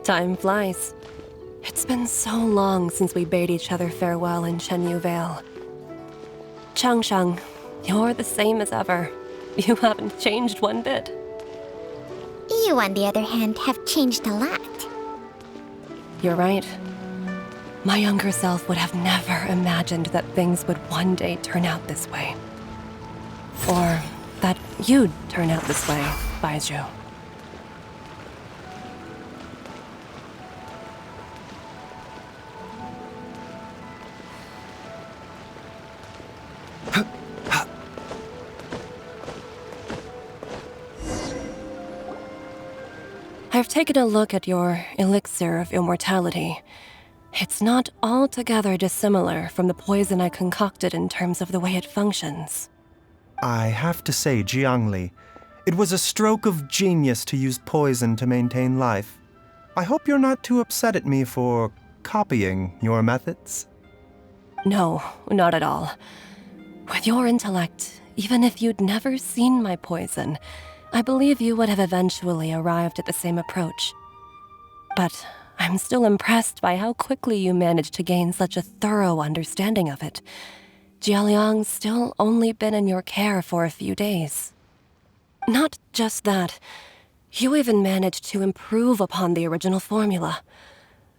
Time flies. It's been so long since we bade each other farewell in Chenyu Vale. Changshang, you're the same as ever. You haven't changed one bit. You, on the other hand, have changed a lot. You're right. My younger self would have never imagined that things would one day turn out this way. Or that you'd turn out this way, Baizhu. I've taken a look at your elixir of immortality. It's not altogether dissimilar from the poison I concocted in terms of the way it functions. I have to say, Jiangli, it was a stroke of genius to use poison to maintain life. I hope you're not too upset at me for copying your methods. No, not at all. With your intellect, even if you'd never seen my poison, I believe you would have eventually arrived at the same approach. But I'm still impressed by how quickly you managed to gain such a thorough understanding of it. Jialiang's still only been in your care for a few days. Not just that, you even managed to improve upon the original formula.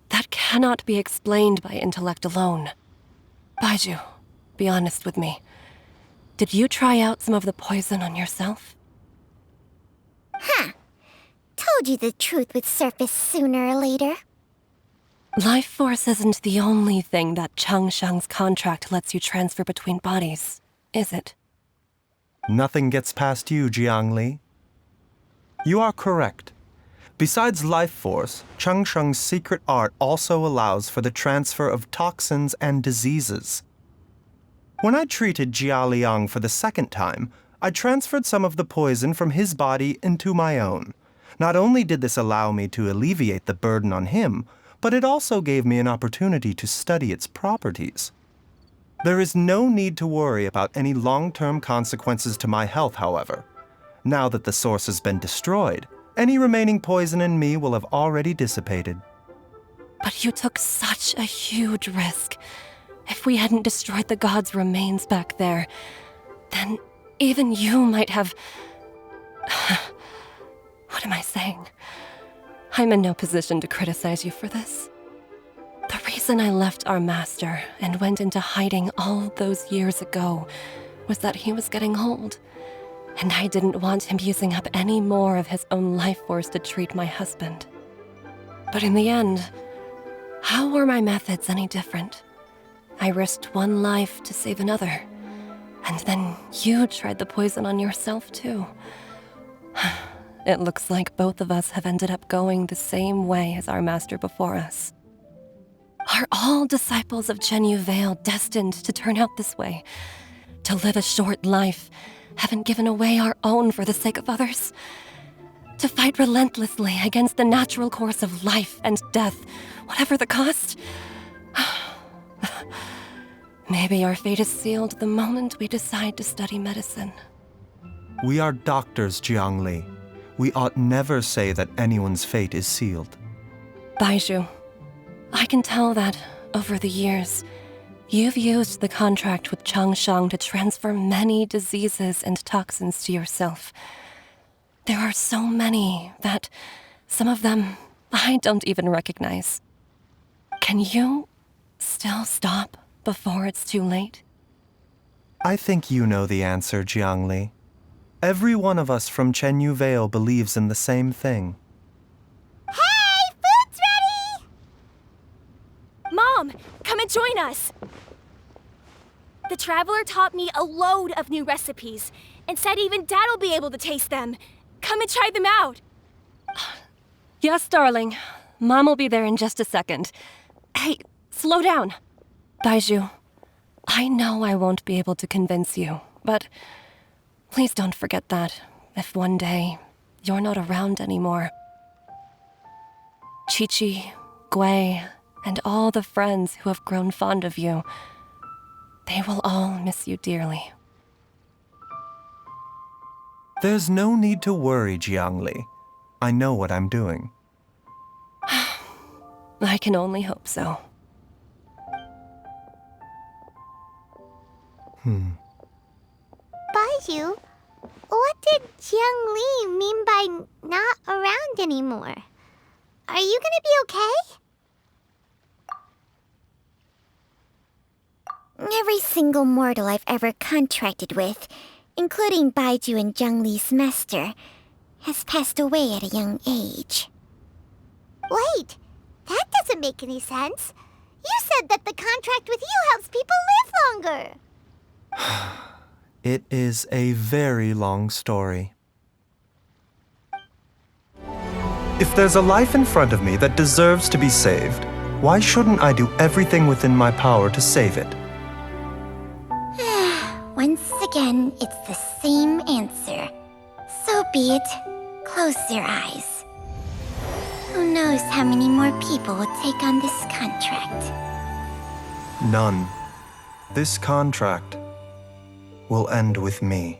That cannot be explained by intellect alone. Baizhu, be honest with me. Did you try out some of the poison on yourself? Huh. Told you the truth would surface sooner or later. Life force isn't the only thing that Changshang's contract lets you transfer between bodies, is it? Nothing gets past you, Jiangli. You are correct. Besides life force, Changsheng's secret art also allows for the transfer of toxins and diseases. When I treated Jia Liang for the second time, I transferred some of the poison from his body into my own. Not only did this allow me to alleviate the burden on him, but it also gave me an opportunity to study its properties. There is no need to worry about any long-term consequences to my health, however. Now that the source has been destroyed, any remaining poison in me will have already dissipated. But you took such a huge risk. If we hadn't destroyed the god's remains back there, then even you might have... What am I saying? I'm in no position to criticize you for this. The reason I left our master and went into hiding all those years ago was that he was getting old, and I didn't want him using up any more of his own life force to treat my husband. But in the end, how were my methods any different? I risked one life to save another. And then you tried the poison on yourself, too. It looks like both of us have ended up going the same way as our master before us. Are all disciples of Chenyu Vale destined to turn out this way? To live a short life, having given away our own for the sake of others? To fight relentlessly against the natural course of life and death, whatever the cost? Maybe our fate is sealed the moment we decide to study medicine. We are doctors, Jiangli. We ought never say that anyone's fate is sealed. Baizhu, I can tell that, over the years, you've used the contract with Changshang to transfer many diseases and toxins to yourself. There are so many that, some of them, I don't even recognize. Can you still stop before it's too late? I think you know the answer, Jiangli. Every one of us from Chenyu Vale believes in the same thing. Hey! Food's ready! Mom, come and join us! The Traveler taught me a load of new recipes, and said even Dad'll be able to taste them. Come and try them out! Yes, darling. Mom will be there in just a second. Hey, slow down. Baizhu, I know I won't be able to convince you, but please don't forget that if one day you're not around anymore, Chi-Chi, Gui, and all the friends who have grown fond of you, they will all miss you dearly. There's no need to worry, Jiangli. I know what I'm doing. I can only hope so. Baizhu, what did Jiangli mean by not around anymore? Are you gonna be okay? Every single mortal I've ever contracted with, including Baizhu and Jiangli's master, has passed away at a young age. Wait, that doesn't make any sense. You said that the contract with you helps people live longer. It is a very long story. If there's a life in front of me that deserves to be saved, why shouldn't I do everything within my power to save it? Once again, it's the same answer. So be it. Close your eyes. Who knows how many more people will take on this contract? None. This contract will end with me.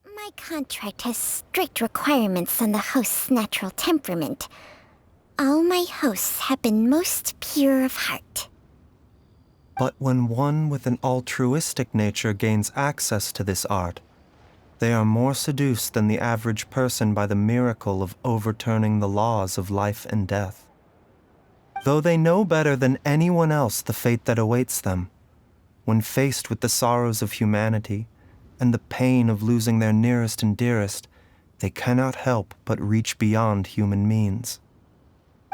My contract has strict requirements on the host's natural temperament. All my hosts have been most pure of heart. But when one with an altruistic nature gains access to this art, they are more seduced than the average person by the miracle of overturning the laws of life and death. Though they know better than anyone else the fate that awaits them, when faced with the sorrows of humanity and the pain of losing their nearest and dearest, they cannot help but reach beyond human means.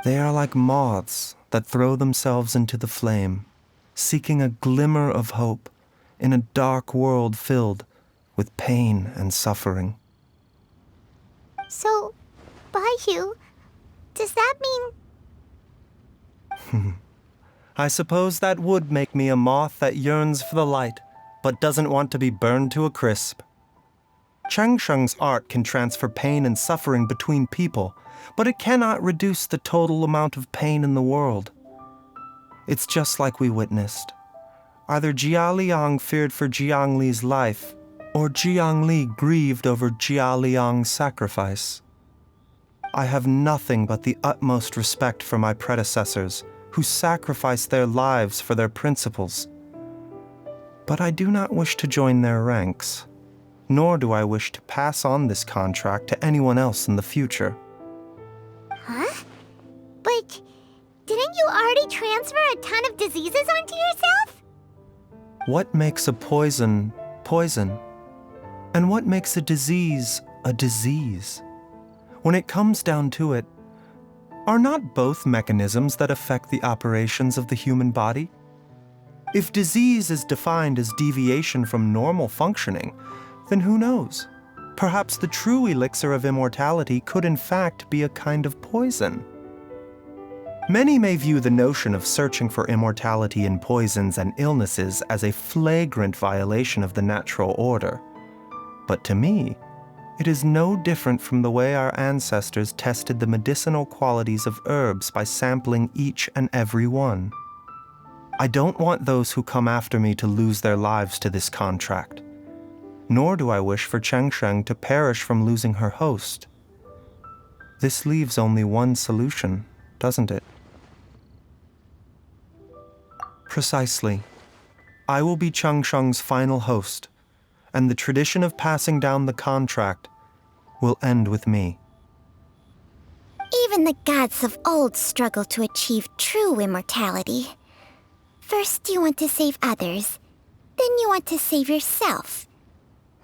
They are like moths that throw themselves into the flame, seeking a glimmer of hope in a dark world filled with pain and suffering. So, Baizhu, does that mean... I suppose that would make me a moth that yearns for the light, but doesn't want to be burned to a crisp. Changsheng's art can transfer pain and suffering between people, but it cannot reduce the total amount of pain in the world. It's just like we witnessed. Either Jia Liang feared for Jiangli's life, or Jiangli grieved over Jia Liang's sacrifice. I have nothing but the utmost respect for my predecessors, who sacrificed their lives for their principles. But I do not wish to join their ranks, nor do I wish to pass on this contract to anyone else in the future. Huh? But didn't you already transfer a ton of diseases onto yourself? What makes a poison poison? And what makes a disease a disease? When it comes down to it, are not both mechanisms that affect the operations of the human body? If disease is defined as deviation from normal functioning, then who knows? Perhaps the true elixir of immortality could in fact be a kind of poison. Many may view the notion of searching for immortality in poisons and illnesses as a flagrant violation of the natural order. But to me, it is no different from the way our ancestors tested the medicinal qualities of herbs by sampling each and every one. I don't want those who come after me to lose their lives to this contract. Nor do I wish for Changsheng to perish from losing her host. This leaves only one solution, doesn't it? Precisely. I will be Changsheng's final host, and the tradition of passing down the contract will end with me. Even the gods of old struggle to achieve true immortality. First you want to save others, then you want to save yourself.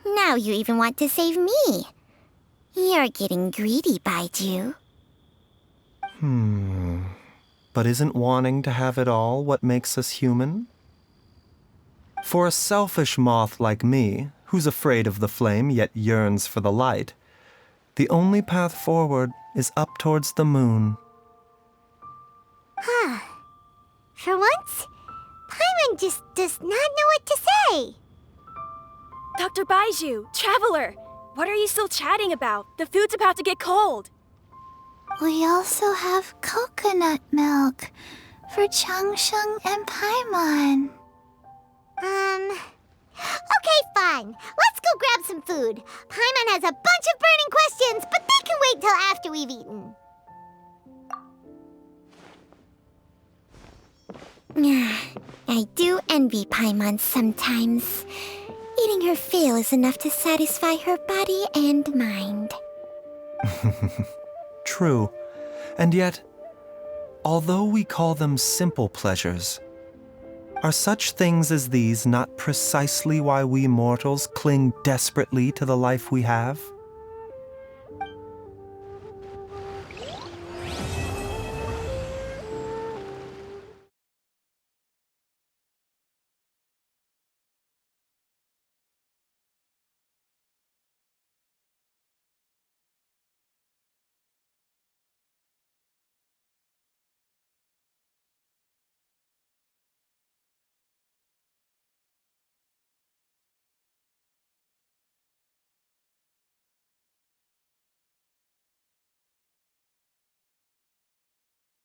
Now you even want to save me. You're getting greedy, Baizhu. But isn't wanting to have it all what makes us human? For a selfish moth like me, who's afraid of the flame yet yearns for the light, the only path forward is up towards the moon. For once, Paimon just does not know what to say. Dr. Baizhu, Traveler, what are you still chatting about? The food's about to get cold. We also have coconut milk for Changsheng and Paimon. Okay, fine. Let's go grab some food. Paimon has a bunch of burning questions, but they can wait till after we've eaten. I do envy Paimon sometimes. Eating her fill is enough to satisfy her body and mind. True. And yet, although we call them simple pleasures, are such things as these not precisely why we mortals cling desperately to the life we have?